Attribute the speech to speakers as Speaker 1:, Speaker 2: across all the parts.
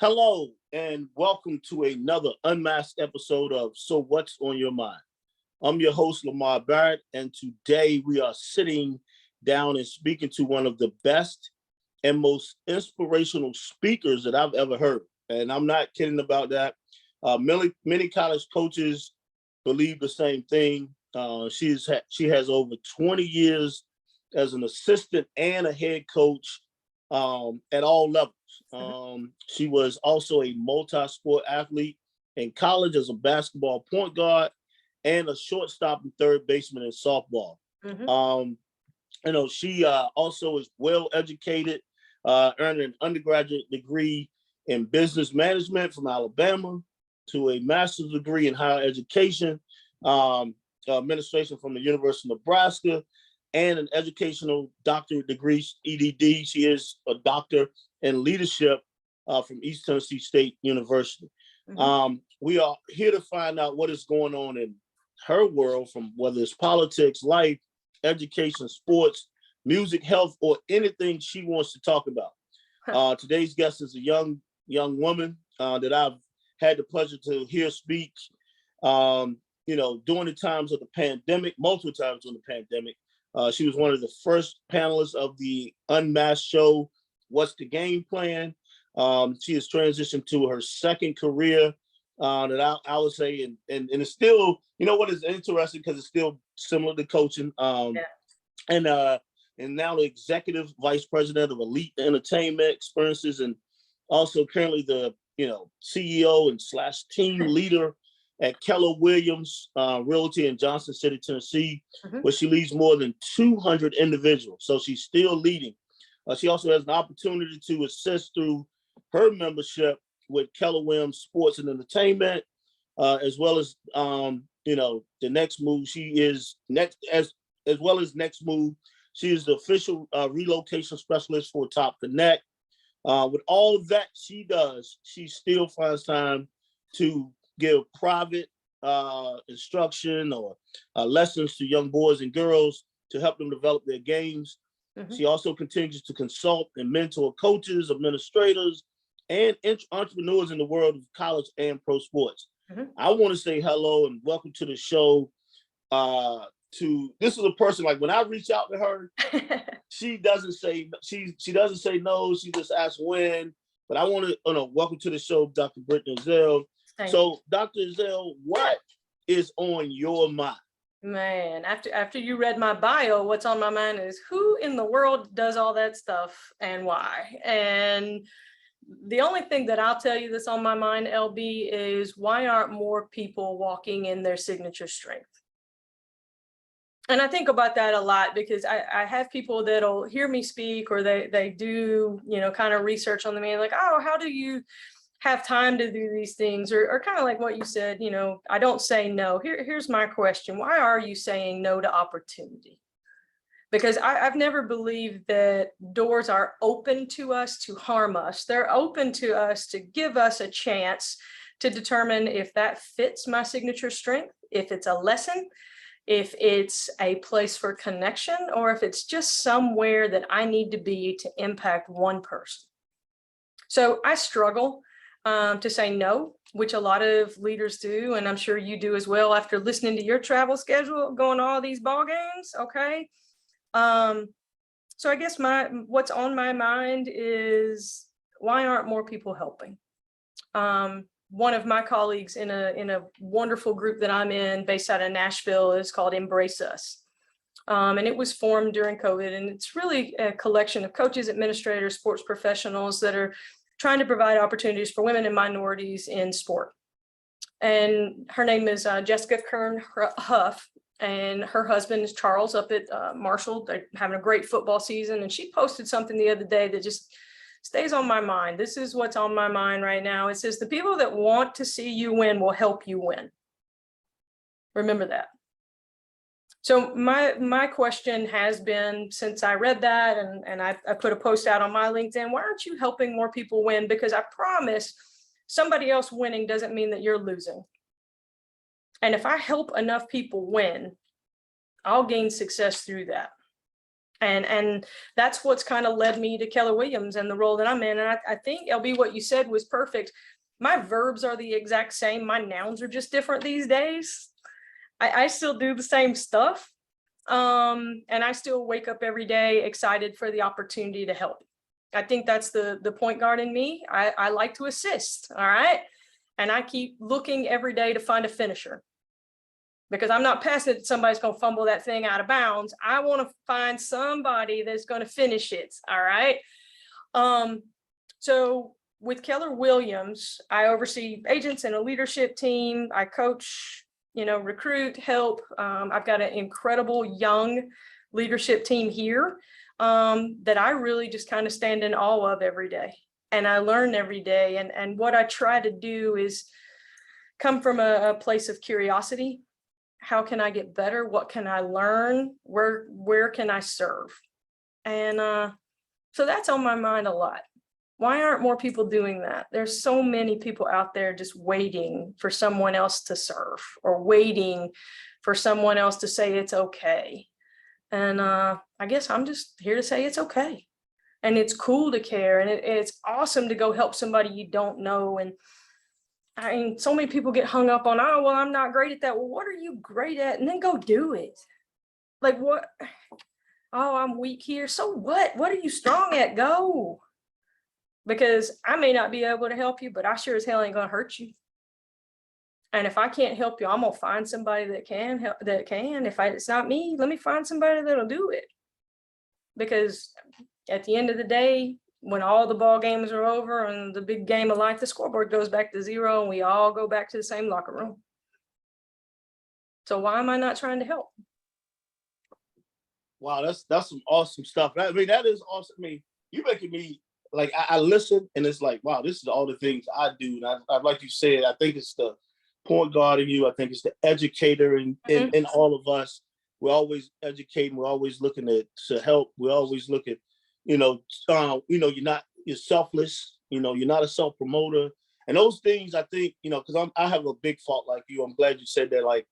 Speaker 1: Hello, and welcome to another Unmasked episode of So What's on Your Mind? I'm your host, Lamar Barrett, and today we are sitting down and speaking to one of the best and most inspirational speakers that I've ever heard. And I'm not kidding about that. Many college coaches believe the same thing. She has over 20 years as an assistant and a head coach at all levels. She was also a multi-sport athlete in college as a basketball point guard and a shortstop and third baseman in softball. She also is well educated, earned an undergraduate degree in business management from Alabama to a master's degree in higher education, administration from the University of Nebraska, and an educational doctorate degree, EDD. She is a doctor in leadership from East Tennessee State University. We are here to find out what is going on in her world, from whether it's politics, life, education, sports, music, health, or anything she wants to talk about. Today's guest is a young woman that I've had the pleasure to hear speak, during the times of the pandemic, multiple times during the pandemic. She was one of the first panelists of the Unmasked show, What's the Game Plan? She has transitioned to her second career that I would say, and it's still, what is interesting, because it's still similar to coaching. And now the executive vice president of Elite Entertainment Experiences, and also currently the CEO and / team leader at Keller Williams Realty in Johnson City, Tennessee, where she leads more than 200 individuals. So she's still leading. She also has an opportunity to assist through her membership with Keller Williams Sports and Entertainment, as well as the next move. She is next as well as next move. She is the official relocation specialist for Top Connect. With all of that she does, she still finds time to give private instruction or lessons to young boys and girls to help them develop their games. She also continues to consult and mentor coaches, administrators, and entrepreneurs in the world of college and pro sports. I want to say hello and welcome to the show. This is a person, like, when I reach out to her, she doesn't say no. She just asks when. But I want to welcome to the show, Dr. Brittney Ezell. So, Dr. Ezell, what is on your mind?
Speaker 2: Man, after you read my bio, what's on my mind is who in the world does all that stuff and why? And the only thing that I'll tell you that's on my mind, LB, is why aren't more people walking in their signature strength? And I think about that a lot, because I have people that'll hear me speak, or they do, kind of research on the man, like, oh, how do you have time to do these things? Or kind of like what you said, I don't say no. Here's my question. Why are you saying no to opportunity? Because I've never believed that doors are open to us to harm us. They're open to us to give us a chance to determine if that fits my signature strength, if it's a lesson, if it's a place for connection, or if it's just somewhere that I need to be to impact one person. So I struggle to say no, which a lot of leaders do, and I'm sure you do as well after listening to your travel schedule, going to all these ball games. Okay. So I guess what's on my mind is, why aren't more people helping? One of my colleagues in a wonderful group that I'm in, based out of Nashville, is called Embrace Us. And it was formed during COVID, and it's really a collection of coaches, administrators, sports professionals that are trying to provide opportunities for women and minorities in sport. And her name is Jessica Kern Huff, and her husband is Charles up at Marshall. They're having a great football season, and she posted something the other day that just stays on my mind. This is what's on my mind right now. It says, the people that want to see you win will help you win. Remember that. So my question has been, since I read that, and I put a post out on my LinkedIn, why aren't you helping more people win? Because I promise, somebody else winning doesn't mean that you're losing. And if I help enough people win, I'll gain success through that. And that's what's kind of led me to Keller Williams and the role that I'm in. And I think, LB, what you said was perfect. My verbs are the exact same. My nouns are just different these days. I still do the same stuff. And I still wake up every day excited for the opportunity to help. I think that's the point guard in me. I like to assist. All right. And I keep looking every day to find a finisher, because I'm not passing it. Somebody's going to fumble that thing out of bounds. I want to find somebody that's going to finish it. All right. So with Keller Williams, I oversee agents and a leadership team. I coach, recruit, help. I've got an incredible young leadership team here that I really just kind of stand in awe of every day. And I learn every day. And what I try to do is come from a place of curiosity. How can I get better? What can I learn? Where can I serve? And so that's on my mind a lot. Why aren't more people doing that? There's so many people out there just waiting for someone else to serve, or waiting for someone else to say it's okay. And I guess I'm just here to say it's okay. And it's cool to care. And it's awesome to go help somebody you don't know. And I mean, so many people get hung up on, oh, well, I'm not great at that. Well, what are you great at? And then go do it. Like, what? Oh, I'm weak here. So what? What are you strong at? Go. Because I may not be able to help you, but I sure as hell ain't going to hurt you. And if I can't help you, I'm going to find somebody that can help, that can. If it's not me, let me find somebody that'll do it. Because at the end of the day, when all the ball games are over and the big game of life, the scoreboard goes back to 0 and we all go back to the same locker room. So why am I not trying to help?
Speaker 1: Wow, that's some awesome stuff. I mean, that is awesome. I mean, you're making me, like, I listen and it's like, wow, this is all the things I do. And I like you said, I think it's the point guard in you. I think it's the educator in all of us. We're always educating. We're always looking to help. We always look at, you're selfless. You're not a self promoter, and those things. I think because I have a big fault like you. I'm glad you said that. Like,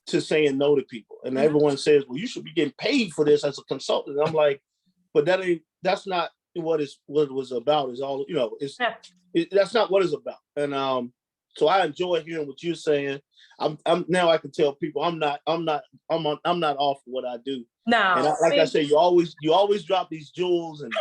Speaker 1: to saying no to people, and everyone says, well, you should be getting paid for this as a consultant. And I'm like, but that's not what it was about. Is all that's not what it's about. And so I enjoy hearing what you're saying. I'm now I can tell people I'm not off for what I do.
Speaker 2: No,
Speaker 1: and like I say, you always drop these jewels, and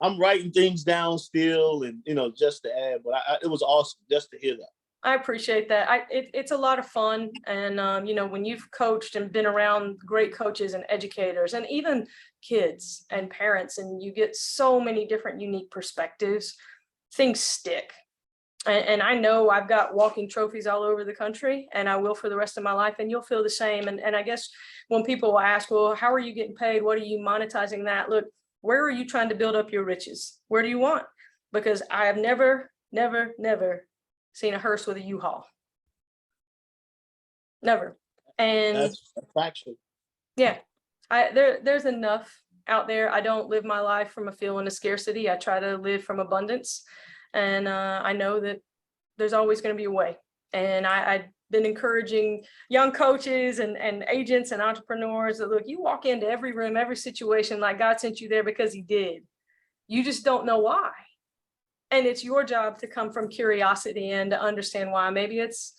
Speaker 1: I'm writing things down still, and just to add. But it was awesome just to hear that.
Speaker 2: I appreciate that. It's a lot of fun, and when you've coached and been around great coaches and educators, and even kids and parents, and you get so many different unique perspectives, things stick. And I know I've got walking trophies all over the country, and I will for the rest of my life, and you'll feel the same. And I guess when people will ask, well, how are you getting paid? What are you monetizing that? Look, where are you trying to build up your riches? Where do you want? Because I have never seen a hearse with a U-Haul. Never. And
Speaker 1: that's factual.
Speaker 2: Yeah, there's enough out there. I don't live my life from a feeling of scarcity. I try to live from abundance. And I know that there's always going to be a way. And I've been encouraging young coaches and agents and entrepreneurs that, look, you walk into every room, every situation like God sent you there because he did. You just don't know why. And it's your job to come from curiosity and to understand why. Maybe it's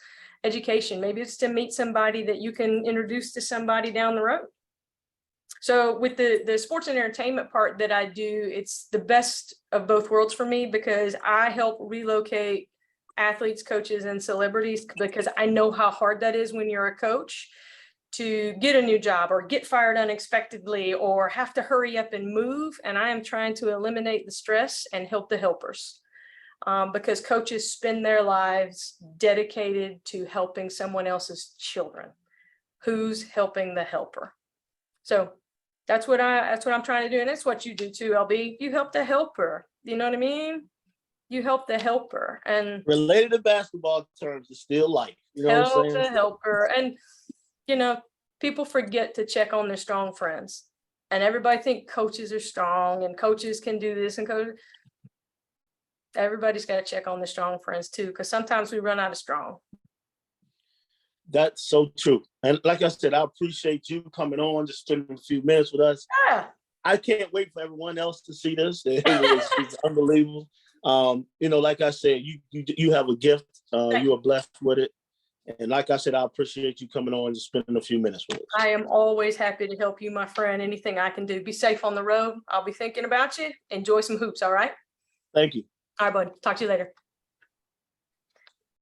Speaker 2: education. Maybe it's to meet somebody that you can introduce to somebody down the road. So with the sports and entertainment part that I do, it's the best of both worlds for me, because I help relocate athletes, coaches, and celebrities, because I know how hard that is when you're a coach to get a new job or get fired unexpectedly or have to hurry up and move. And I am trying to eliminate the stress and help the helpers, because coaches spend their lives dedicated to helping someone else's children. Who's helping the helper? So that's what I'm trying to do. And that's what you do too, LB. You help the helper. You know what I mean? You help the helper. And
Speaker 1: related to basketball terms, it's still life. You know
Speaker 2: help
Speaker 1: what I'm saying?
Speaker 2: the helper. And people forget to check on their strong friends. And everybody think coaches are strong and coaches can do this, and everybody's got to check on their strong friends too, because sometimes we run out of strong.
Speaker 1: That's so true. And like I said, I appreciate you coming on, just spending a few minutes with us.
Speaker 2: Yeah.
Speaker 1: I can't wait for everyone else to see this. It's unbelievable. Like I said, you have a gift. You are blessed with it. And like I said, I appreciate you coming on and spending a few minutes with us.
Speaker 2: I am always happy to help you, my friend. Anything I can do. Be safe on the road. I'll be thinking about you. Enjoy some hoops, all right?
Speaker 1: Thank you.
Speaker 2: All right, bud. Talk to you later.